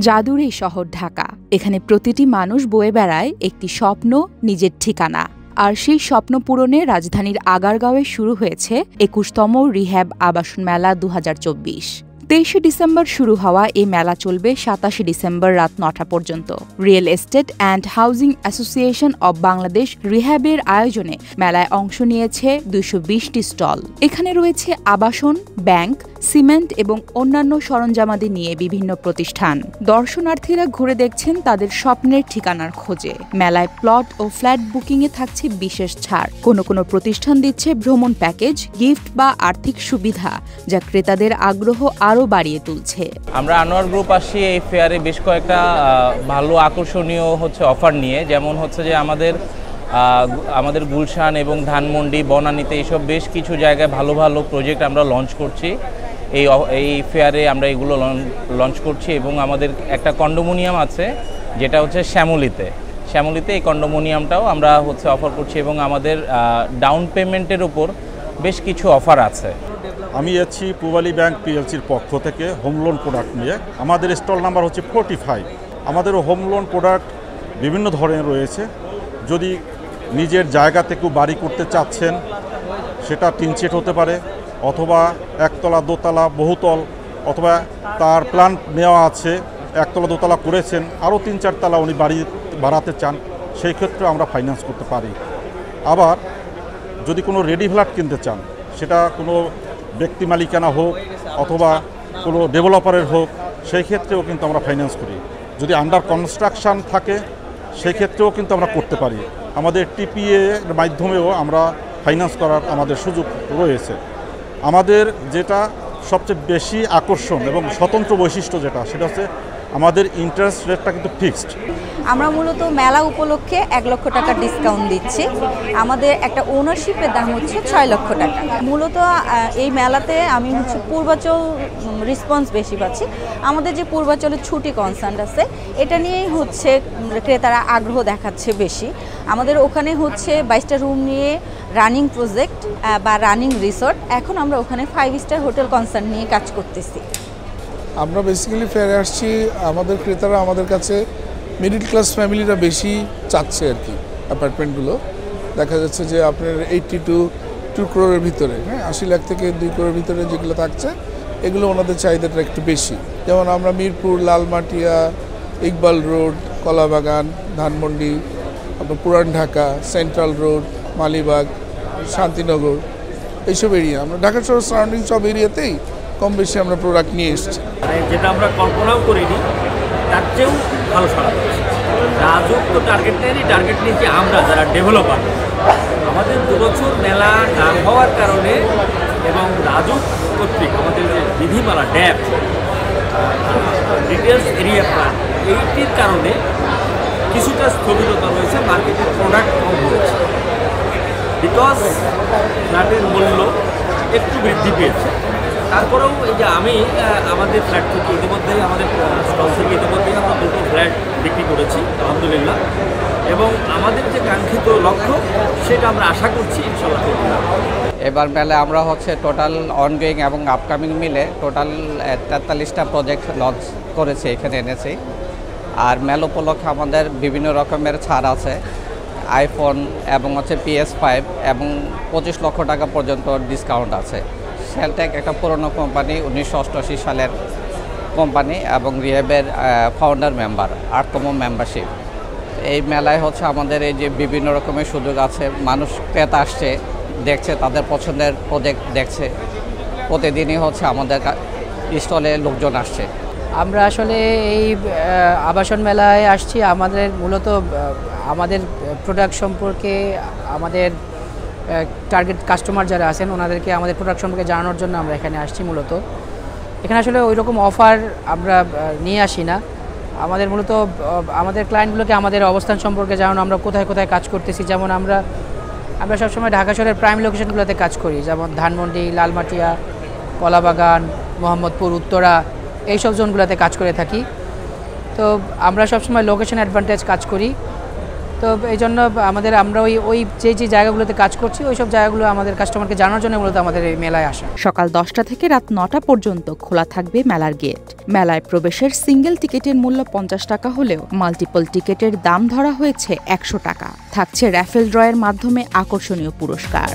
জাদুর এই শহর ঢাকা। এখানে প্রতিটি মানুষ বয়ে বেড়ায় একটি স্বপ্ন, নিজের ঠিকানা। আর সেই স্বপ্ন পূরণে রাজধানীর আগারগাঁওয়ে শুরু হয়েছে ২১তম রিহ্যাব আবাসন মেলা ২০২৪। ২৩ ডিসেম্বর শুরু হওয়া এই মেলা চলবে ২৭ ডিসেম্বর রাত ৯টা পর্যন্ত। Real estate and housing association of Bangladesh রিহ্যাবের আয়োজনে মেলায় অংশ নিয়েছে ২২০টি স্টল। এখানে রয়েছে আবাসন, ব্যাংক, সিমেন্ট এবং অন্যান্য সরঞ্জামাদি নিয়ে বিভিন্ন প্রতিষ্ঠান। দর্শনার্থীরা ঘুরে দেখছেন তাদের স্বপ্নের ঠিকানার খোঁজে। মেলায় প্লট ও ফ্ল্যাট বুকিংয়ে থাকছে বিশেষ ছাড়। কোনো প্রতিষ্ঠান দিচ্ছে ভ্রমণ প্যাকেজ, গিফট বা আর্থিক সুবিধা, যা ক্রেতাদের আগ্রহ আরও বাড়িয়ে তুলছে। আমরা আনোয়ার গ্রুপ আসি এই ফেয়ারে বেশ কয়েকটা ভালো আকর্ষণীয় অফার নিয়ে, যেমন হচ্ছে যে আমাদের গুলশান এবং ধানমন্ডি, বনানীতে এইসব বেশ কিছু জায়গায় ভালো ভালো প্রজেক্ট আমরা লঞ্চ করছি। এই ফেয়ারে আমরা এগুলো লঞ্চ করছি এবং আমাদের একটা কন্ডোমিনিয়াম আছে যেটা হচ্ছে শ্যামলীতে এই কন্ডোমিনিয়ামটাও আমরা অফার করছি এবং আমাদের ডাউন পেমেন্টের উপর বেশ কিছু অফার আছে। আমি এসেছি পূবালী ব্যাংক পিএলসির পক্ষ থেকে হোম লোন প্রোডাক্ট নিয়ে। আমাদের স্টল নাম্বার হচ্ছে 45। আমাদের হোম লোন প্রোডাক্ট বিভিন্ন ধরনের রয়েছে। যদি নিজের জায়গা থেকেও বাড়ি করতে চাচ্ছেন, সেটা টিন শেড হতে পারে, অথবা একতলা, দোতলা, বহুতল, অথবা তার প্ল্যান নেওয়া আছে, একতলা দোতলা করেছেন, আরও ৩-৪ তলা উনি বাড়ি বাড়াতে চান, সেই ক্ষেত্রে আমরা ফাইন্যান্স করতে পারি। আবার যদি কোনো রেডি ফ্ল্যাট কিনতে চান, সেটা কোনো ব্যক্তি মালিকানা হোক অথবা কোনো ডেভেলপারের হোক, সেই ক্ষেত্রেও কিন্তু আমরা ফাইন্যান্স করি। যদি আন্ডার কনস্ট্রাকশান থাকে, সেই ক্ষেত্রেও কিন্তু আমরা করতে পারি। আমাদের টিপিএ এর মাধ্যমেও আমরা ফাইন্যান্স করার আমাদের সুযোগ রয়েছে। আমাদের যেটা সবচেয়ে বেশি আকর্ষণ এবং স্বতন্ত্র বৈশিষ্ট্য সেটা হচ্ছে আমাদের ইন্টারেস্ট রেটটা কিন্তু ফিক্সড। আমরা মূলত মেলা উপলক্ষে ১ লক্ষ টাকা ডিসকাউন্ট দিচ্ছি। আমাদের একটা ওনারশিপের দাম হচ্ছে ৬ লক্ষ টাকা। মূলত এই মেলাতে আমি পূর্বাচল রেসপন্স বেশি পাচ্ছি। আমাদের যে পূর্বাচলের ছুটি কনসার্ন আছে, এটা নিয়েই ক্রেতারা আগ্রহ দেখাচ্ছে বেশি। আমাদের ওখানে ২২টা রুম নিয়ে রানিং প্রজেক্ট বা রানিং রিসর্ট। এখন আমরা ওখানে 5 স্টার হোটেল কনসার্ন নিয়ে কাজ করতেছি। আমরা বেসিক্যালি ফেয়ারে আসছি, আমাদের ক্রেতারা আমাদের কাছে মিডল ক্লাস ফ্যামিলিরা বেশি চাচ্ছে আর কি অ্যাপার্টমেন্টগুলো। দেখা যাচ্ছে যে আপনার 80 to 2 crore ভিতরে, ৮০ লাখ থেকে 2 crore ভিতরে যেগুলো থাকছে, এগুলো ওনাদের চাহিদাটা একটু বেশি। যেমন আমরা মিরপুর, লালমাটিয়া, ইকবাল রোড, কলাবাগান, ধানমন্ডি, আপনার পুরান ঢাকা, সেন্ট্রাল রোড, মালিবাগ, শান্তিনগর, এইসব এরিয়া, আমরা ঢাকা শহর সারাউন্ডিং সব এরিয়াতেই কম বেশি আমরা প্রোডাক্ট নিয়ে এসেছি। যেটা আমরা কল্পনাও করিনি তার চেয়েও ভালো সারা পাচ্ছি। রাজুক তো টার্গেট নেয়নি, টার্গেট নিয়েছি আমরা যারা ডেভেলপার। আমাদের 2 বছর মেলা না হওয়ার কারণে এবং রাজুক কর্তৃক আমাদের যে বিধিমালা ড্যাপ ডিটেলস এরিয়া প্ল্যান, এইটির কারণে কিছুটা স্থবিরতা রয়েছে, মার্কেটের প্রোডাক্ট কম হয়েছে। বিকজ ফ্ল্যাটের মূল্য একটু বৃদ্ধি পেয়েছে। তারপরেও এই যে আমি আমাদের ফ্ল্যাট থেকে ইতিমধ্যেই আমাদের স্টল থেকে ইতিমধ্যেই আমরা 2টো ফ্ল্যাট বিক্রি করেছি আলহামদুলিল্লাহ, এবং আমাদের যে কাঙ্ক্ষিত লক্ষ্য সেটা আমরা আশা করছি ইনশাআল্লাহ। এবার মেলায় আমরা টোটাল অনগোয়িং এবং আপকামিং মিলে টোটাল 43টা প্রজেক্ট লঞ্চ করেছি, এখানে এনেছি। আর মেলা উপলক্ষে আমাদের বিভিন্ন রকমের ছাড় আছে, আইফোন এবং PS5 এবং 25 লক্ষ টাকা পর্যন্ত ডিসকাউন্ট আছে। সেলটেক একটা পুরনো কোম্পানি, 1988 সালের কোম্পানি এবং রিহ্যাবের ফাউন্ডার মেম্বার, 8তম মেম্বারশিপ। এই মেলায় আমাদের এই যে বিভিন্ন রকমের সুযোগ আছে, মানুষ ক্রেতা আসছে, দেখছে, তাদের পছন্দের প্রজেক্ট দেখছে। প্রতিদিনই আমাদের স্টলে লোকজন আসছে। আমরা আসলে এই আবাসন মেলায় আসছি মূলত আমাদের প্রোডাক্ট সম্পর্কে, আমাদের টার্গেট কাস্টমার যারা আছেন ওনাদেরকে আমাদের প্রোডাক্ট সম্পর্কে জানানোর জন্য আমরা এখানে আসছি। মূলত এখানে আসলে ওই রকম অফার আমরা নিয়ে আসি না। আমাদের মূলত আমাদের ক্লায়েন্টগুলোকে আমাদের অবস্থান সম্পর্কে জানানো, আমরা কোথায় কোথায় কাজ করতেছি। যেমন আমরা সবসময় ঢাকা শহরের প্রাইম লোকেশনগুলোতে কাজ করি, যেমন ধানমন্ডি, লালমাটিয়া, কলাবাগান, মোহাম্মদপুর, উত্তরা, এইসব জোনগুলোতে কাজ করে থাকি। তো আমরা সবসময় লোকেশন অ্যাডভান্টেজ কাজ করি। তো এই জন্য আমরা ওই যে জায়গাগুলোতে কাজ করছি ওই সব জায়গাগুলো আমাদের কাস্টমারকে জানার জন্য মূলত আমাদের এই মেলায় আসা। সকাল 10টা থেকে রাত 9টা পর্যন্ত খোলা থাকবে মেলার গেট। মেলায় প্রবেশের সিঙ্গেল টিকিটের মূল্য 50 টাকা হলেও মাল্টিপল টিকিটের দাম ধরা হয়েছে 100 টাকা। থাকছে র্যাফেল ড্রয়ের মাধ্যমে আকর্ষণীয় পুরস্কার।